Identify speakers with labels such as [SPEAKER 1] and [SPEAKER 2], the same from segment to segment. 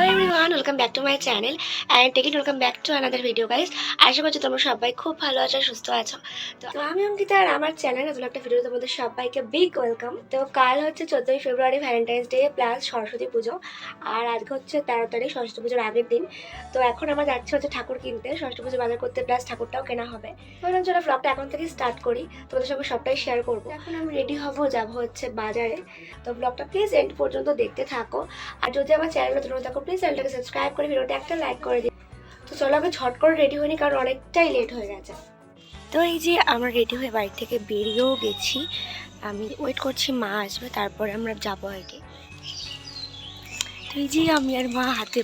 [SPEAKER 1] everyone, welcome back to my channel and again welcome back to another video guys. আশা করছি তোমরা সবাই খুব ভালো আছো, সুস্থ আছো। তো আমি অঙ্কিতা আর আমার চ্যানেলে নতুন একটা ভিডিও তোমাদের সবাইকে বিগ ওয়েলকাম। তো কাল হচ্ছে 14ই ফেব্রুয়ারি ভ্যালেন্টাইন্স ডে প্লাস সরস্বতী পুজো, আর আজকে হচ্ছে 13 তারিখ সরস্বতী পুজোর আগের দিন। তো এখন আমরা যাচ্ছি হচ্ছে ঠাকুর কিনতে, সরস্বতী পুজো বাজার করতে, প্লাস ঠাকুরটাও কেনা হবে। তো চলো ব্লগটা এখন থেকে স্টার্ট করি, তোমাদের সঙ্গে সবটাই শেয়ার করবো। এখন আমি রেডি হব, যাবো হচ্ছে বাজারে। তো ব্লগটা প্লিজ এন্ড পর্যন্ত দেখতে থাকো, আর যদি আমার চ্যানেল নতুন থাকো প্লিজ চ্যানেলটাকে সাবস্ক্রাইব করে ভিডিওটা একটা লাইক করে দিই। তো চলো আমি ঝট করে রেডি হইনি, কারণ অনেকটাই লেট হয়ে গেছে। তো এই যে আমরা রেডি হয়ে বাড়ি থেকে বেরিয়েও গেছি, আমি ওয়েট করছি মা আসবে, তারপরে আমরা যাবো আর কি। তো এই যে আমি আর মা হাতে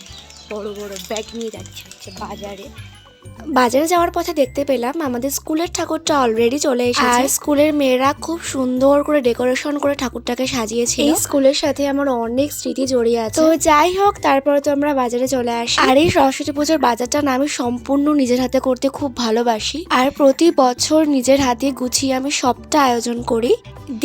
[SPEAKER 1] বড় বড় ব্যাগ নিয়ে যাচ্ছি হচ্ছে বাজারে। বাজারে যাওয়ার পথে দেখতে পেলাম আমাদের স্কুলের ঠাকুরটা অলরেডি চলে এসেছে, আর স্কুলের মেয়েরা খুব সুন্দর করে ডেকোরেশন করে ঠাকুরটাকে সাজিয়েছে। এই স্কুলের সাথে আমার অনেক স্মৃতি জড়িয়ে আছে। তো যাই হোক, তারপরে তো আমরা বাজারে চলে আসি। আর এই সরস্বতী পুজোর বাজারটা না আমি সম্পূর্ণ নিজের হাতে করতে খুব ভালোবাসি, আর প্রতি বছর নিজের হাতে গুছিয়ে আমি সবটা আয়োজন করি।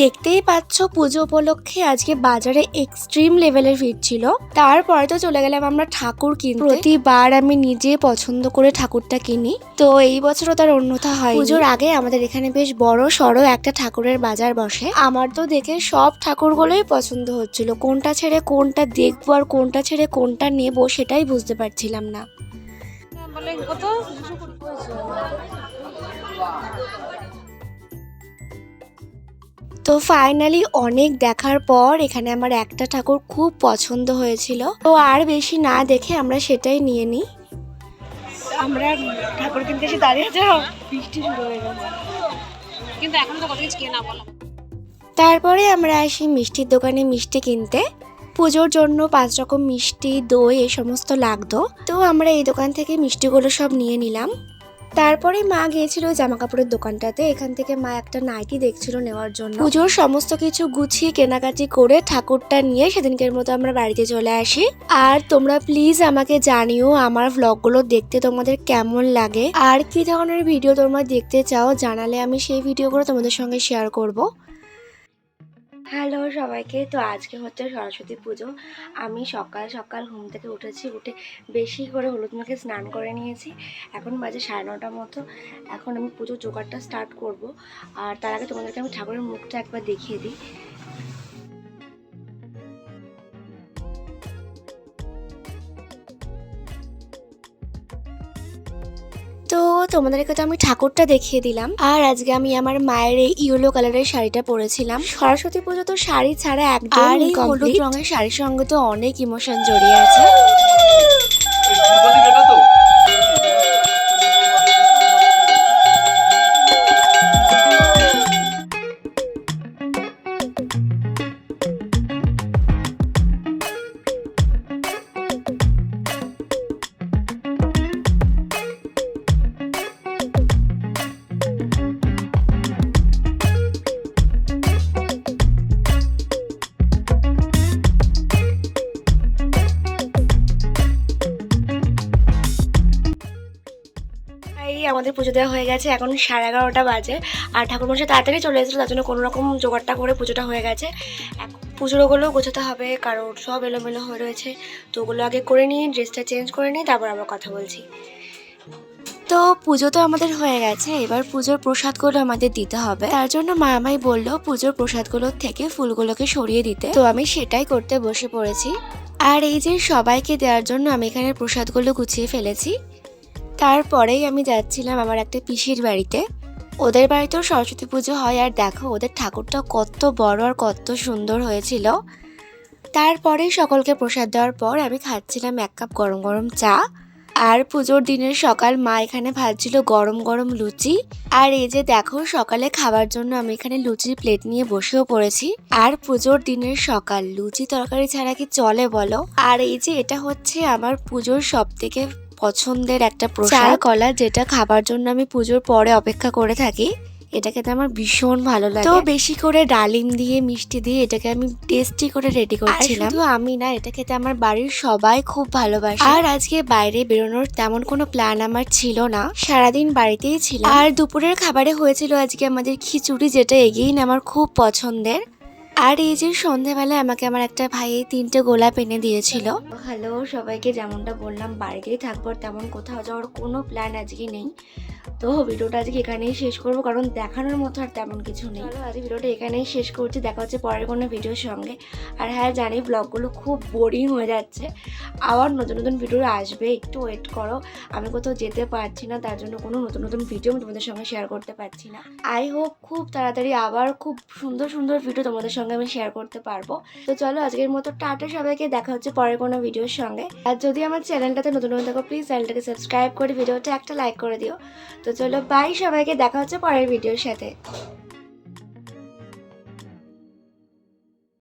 [SPEAKER 1] দেখতেই পাচ্ছ পুজো উপলক্ষে আজকে বাজারে এক্সট্রিম লেভেলের ভিড় ছিল। তারপরে তো চলে গেলাম আমরা ঠাকুর কিনতে। প্রতিবার আমি নিজে পছন্দ করে ঠাকুরটা কিনি, তো এই বছরও তার অন্যথা হয়। পুজোর আগে আমাদের এখানে বেশ বড় সড়ো একটা ঠাকুরের বাজার বসে। আমার তো দেখে সব ঠাকুরগুলোই পছন্দ হচ্ছিল, কোনটা ছেড়ে কোনটা দেখবো আর কোনটা ছেড়ে কোনটা নেবো সেটাই বুঝতে পারছিলাম না। তো ফাইনালি অনেক দেখার পর এখানে আমার একটা ঠাকুর খুব পছন্দ হয়েছিল, তো আর বেশি না দেখে আমরা সেটাই নিয়ে নিই। আমরা ঠাকুর কিনতে এসে দাঁড়িয়ে যাও, বৃষ্টি শুরু হয়ে গেছে, কিন্তু এখন তো কত কিছু কেনা বলো। তারপরে আমরা আসি মিষ্টির দোকানে মিষ্টি কিনতে। পুজোর জন্য 5 রকম মিষ্টি, দই এই সমস্ত লাগতো, তো আমরা এই দোকান থেকে মিষ্টিগুলো সব নিয়ে নিলাম। তারপরে মা গিয়েছিল জামা কাপড়ের দোকানটাতে, এখান থেকে মা একটা নাইটি দেখছিল নেওয়ার জন্য। পুজোর সমস্ত কিছু গুছিয়ে কেনাকাটি করে ঠাকুরটা নিয়ে সেদিনকের মতো আমরা বাড়িতে চলে আসি। আর তোমরা প্লিজ আমাকে জানিও আমার ভ্লগগুলো দেখতে তোমাদের কেমন লাগে, আর কি ধরনের ভিডিও তোমরা দেখতে চাও জানালে আমি সেই ভিডিওগুলো তোমাদের সঙ্গে শেয়ার করব। হ্যালো সবাইকে, তো আজকে হচ্ছে সরস্বতী পুজো। আমি সকাল সকাল ঘুম থেকে উঠেছি, উঠে বেশি করে হলুদ মেখে স্নান করে নিয়েছি। এখন বাজে 9:30 মতো। এখন আমি পুজোর জোগাড়টা স্টার্ট করব, আর তার আগে তোমাদেরকে আমি ঠাকুরের মুখটা একবার দেখিয়ে দিই। তো তোমাদেরকে তো আমি ঠাকুরটা দেখিয়ে দিলাম, আর আজকে আমি আমার মায়ের এই ইয়েলো কালারের শাড়িটা পরেছিলাম। সরস্বতী পুজো তো শাড়ি ছাড়া একদম, আর এই হলুদ রঙের শাড়ির সঙ্গে তো অনেক ইমোশন জড়িয়ে আছে। আমাদের পুজো দেওয়া হয়ে গেছে, এখন 11:30 বাজে, আর ঠাকুরমশাই তাড়াতাড়ি চলে এসেছিলো, তার জন্য কোনো রকম জোগাড়টা করে পুজোটা হয়ে গেছে। পুজোর ওগুলো গোছাতে হবে, কারণ সব এলোমেলো হয়ে রয়েছে, তো ওগুলো আগে করে নিই, ড্রেসটা চেঞ্জ করে নিই, তারপর আমরা কথা বলছি। তো পুজো তো আমাদের হয়ে গেছে, এবার পুজোর প্রসাদগুলো আমাদের দিতে হবে। তার জন্য মা আমায় বললো পুজোর প্রসাদগুলোর থেকে ফুলগুলোকে সরিয়ে দিতে, তো আমি সেটাই করতে বসে পড়েছি। আর এই যে সবাইকে দেওয়ার জন্য আমি এখানে প্রসাদগুলো গুছিয়ে ফেলেছি। তারপরেই আমি যাচ্ছিলাম আমার একটা পিসির বাড়িতে, ওদের বাড়িতেও সরস্বতী পুজো হয়, আর দেখো ওদের ঠাকুরটা কত বড় আর কত সুন্দর হয়েছিল। তারপরে সকলকে প্রসাদ দেওয়ার পর আমি খাচ্ছিলাম 1 কাপ গরম গরম চা, আর পুজোর দিনের সকাল মা এখানে ভাজছিল গরম গরম লুচি। আর এই যে দেখো সকালে খাবার জন্য আমি এখানে লুচির প্লেট নিয়ে বসেও পড়েছি। আর পুজোর দিনের সকাল লুচি তরকারি ছাড়া কি চলে বলো। আর এই যে এটা হচ্ছে আমার পুজোর সব থেকে পছন্দের একটা প্রসাদ কলা, যেটা খাবার জন্য আমি পুজোর পরে অপেক্ষা করে থাকি। এটা খেতে আমার ভীষণ ভালো লাগে, তো বেশি করে ডালিম দিয়ে মিষ্টি দিয়ে এটাকে আমি টেস্টি করে রেডি করছিলাম। তো আমি না, এটা খেতে আমার বাড়ির সবাই খুব ভালোবাসে। আর আজকে বাইরে বেরোনোর তেমন কোনো প্ল্যান আমার ছিল না, সারাদিন বাড়িতেই ছিলাম। আর দুপুরের খাবারে হয়েছিল আজকে আমাদের খিচুড়ি, যেটা এগেইন আমার খুব পছন্দের। আর এই যে সন্ধ্যাবেলায় আমাকে আমার একটা ভাই এই 3টে গোলাপ এনে দিয়েছিল। হ্যালো সবাইকে, যেমনটা বললাম বাড়িতেই থাকবো, তেমন কোথাও যাওয়ার কোনো প্ল্যান আজকে নেই। তো ভিডিওটা আজকে এখানেই শেষ করবো, কারণ দেখানোর মতো আর তেমন কিছু নেই। চলো আজকে ভিডিওটা এখানেই শেষ করছি, দেখা হচ্ছে পরের কোনো ভিডিওর সঙ্গে। আর হ্যাঁ জানি ব্লগগুলো খুব বোরিং হয়ে যাচ্ছে, আবার নতুন নতুন ভিডিও আসবে, একটু ওয়েট করো। আমি কোথাও যেতে পারছি না, তার জন্য কোনো নতুন নতুন ভিডিও আমি তোমাদের সঙ্গে শেয়ার করতে পারছি না। আই হোপ খুব তাড়াতাড়ি আবার খুব সুন্দর সুন্দর ভিডিও তোমাদের সঙ্গে আমি শেয়ার করতে পারবো। তো চলো আজকের মতো টাটা সবাইকে, দেখা হচ্ছে পরের কোনো ভিডিওর সঙ্গে। আর যদি আমার চ্যানেলটাতে নতুন নতুন থাকো প্লিজ চ্যানেলটাকে সাবস্ক্রাইব করে ভিডিওটা একটা লাইক করে দিও। তো চলো বাই সবাইকে, দেখা হচ্ছে পরের ভিডিওর সাথে।